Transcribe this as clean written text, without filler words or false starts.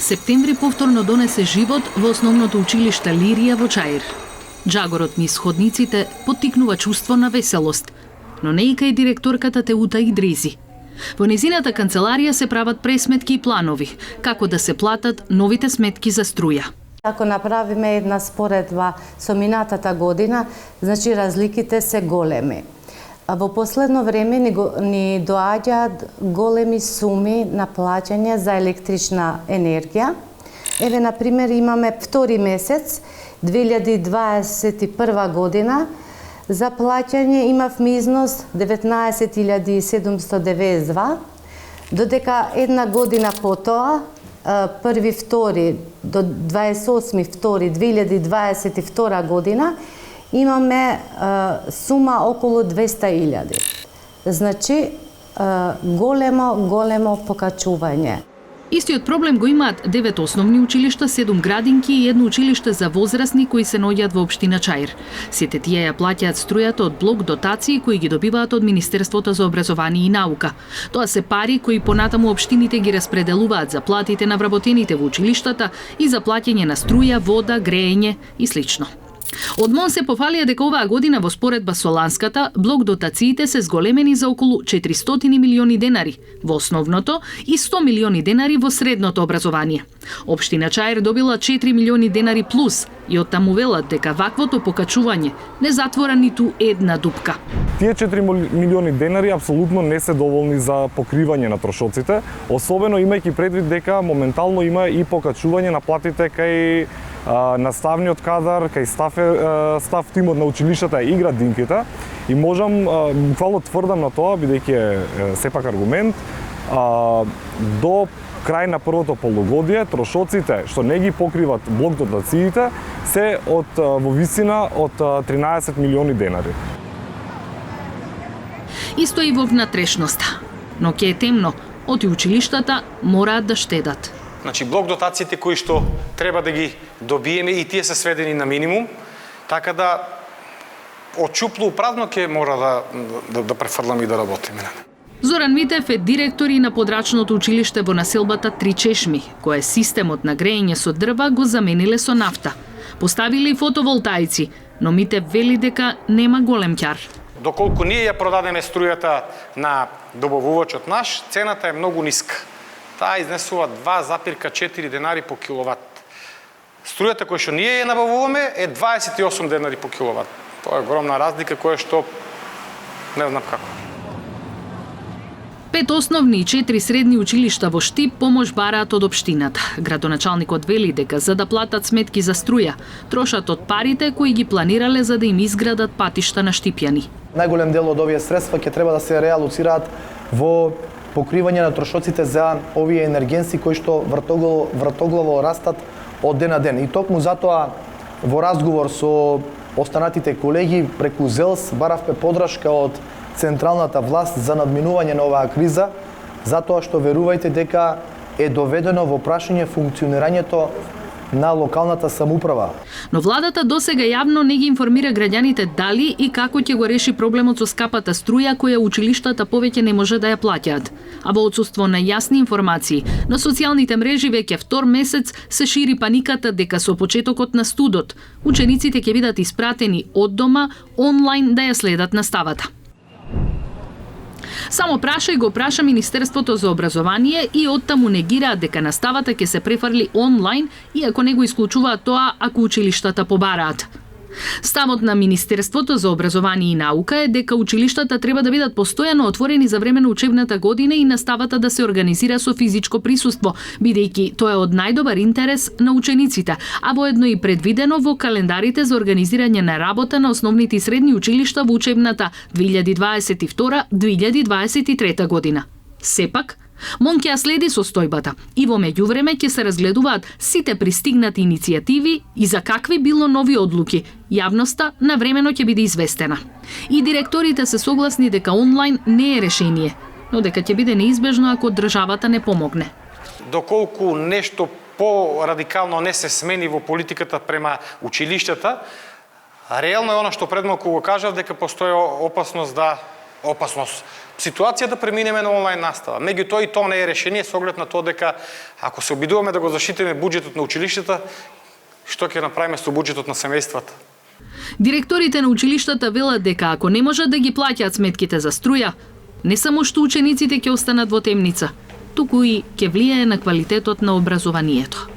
Септември повторно донесе живот во основното училиште Лирија во Чаир. Джагорот низ ходниците поттикнува чувство на веселост, но не и кај директорката Теута Идрези. Во незината канцеларија се прават пресметки и планови, како да се платат новите сметки за струја. Ако направиме една споредба со минатата година, значи разликите се големи. Во последно време ни доаѓаат големи суми на плаќање за електрична енергија. Еве, например, имаме втори месец, 2021 година, за плаќање имавме износ 19.792, додека една година потоа, 1.2. до 28.2.2022 година, имаме сума околу 200.000. Значи, големо покачување. Истиот проблем го имаат 9 основни училишта, 7 градинки и едно училиште за возрастни кои се наоѓаат во општина Чаир. Сите тие ја плаќаат струјата од блок дотации кои ги добиваат од Министерството за образование и наука. Тоа се пари кои понатаму општините ги распределуваат за платите на вработените во училиштата и за плаќање на струја, вода, греење и слично. Од МОН се пофалија дека оваа година во споредба со ланската, блок дотациите се зголемени за околу 400 милиони денари во основното и 100 милиони денари во средното образование. Општина Чаир добила 4 милиони денари плюс и оттаму велат дека ваквото покачување не затвора ниту една дупка. Тие 4 милиони денари апсолутно не се доволни за покривање на трошоците, особено имајќи предвид дека моментално има и покачување на платите кај наставниот кадар, кај стаф тимот на училиштата и градинките, и можам буквално тврдам на тоа, бидејќи е сепак аргумент, до крај на првото полугодие трошоците што не ги покриват блок дотациите се во висина од 13 милиони денари. Исто и во внатрешноста, но ќе е темно, оти училиштата мораат да штедат. Значи, блок дотациите кои што треба да ги добиеме и тие се сведени на минимум, така да од чупло празно ќе мора да префрламе и да работиме. Зоран Митев е директор и на подрачното училиште во населбата Три Чешми, кое системот на греење со дрва го замениле со нафта. Поставиле и фотоволтаици, но Митев вели дека нема голем ќар. Доколку ние ја продадеме струјата на добавувачот наш, цената е многу ниска. Таа изнесува 2,4 денари по киловат. Струјата која што ние ја набавуваме е 28 денари по киловат. Тоа е огромна разлика која што не знам како. 5 основни и 4 средни училишта во Штип помош бараат од општината. Градоначалникот вели дека за да платат сметки за струја, трошат од парите кои ги планирале за да им изградат патишта на штипјани. Најголем дел од овие средства ќе треба да се реалоцираат во покривање на трошоците за овие енергенси кои што вртоглаво растат од ден на ден. И токму затоа во разговор со останатите колеги преку ЗЕЛС баравме подршка од централната власт за надминување на оваа криза, затоа што верувајте дека е доведено во прашање функционирањето на локалната самоуправа. Но владата досега јавно не ги информира граѓаните дали и како ќе го реши проблемот со скапата струја која училиштата повеќе не може да ја плаќаат. А во отсуство на јасни информации, на социјалните мрежи веќе втор месец се шири паниката дека со почетокот на студот, учениците ќе бидат испратени од дома онлайн да ја следат наставата. Само праша го праша Министерството за образование и оттаму негираат дека наставата ќе се префрли онлайн, иако не го исклучуваат тоа ако училиштата побараат. Ставот на Министерството за образование и наука е дека училиштата треба да бидат постојано отворени за време на учебната година и наставата да се организира со физичко присуство, бидејќи тоа е од најдобар интерес на учениците, а воедно и предвидено во календарите за организирање на работа на основните и средни училишта во учебната 2022-2023 година. Сепак, МОН ќе ја следи состојбата и во меѓувреме ќе се разгледуваат сите пристигнати иницијативи и за какви било нови одлуки. Јавноста навремено ќе биде известена. И директорите се согласни дека онлайн не е решение, но дека ќе биде неизбежно ако државата не помогне. Доколку нешто по-радикално не се смени во политиката према училиштата, реално е она што пред малку го кажав, дека постои опасност да опасност ситуација да преминеме на онлайн настава. Меѓутоа и тоа не е решение со оглед на тоа дека ако се обидуваме да го заштитиме буџетот на училиштата, што ќе направиме со буџетот на семејствата? Директорите на училиштата велат дека ако не можат да ги плаќаат сметките за струја, не само што учениците ќе останат во темница, туку и ќе влијае на квалитетот на образованието.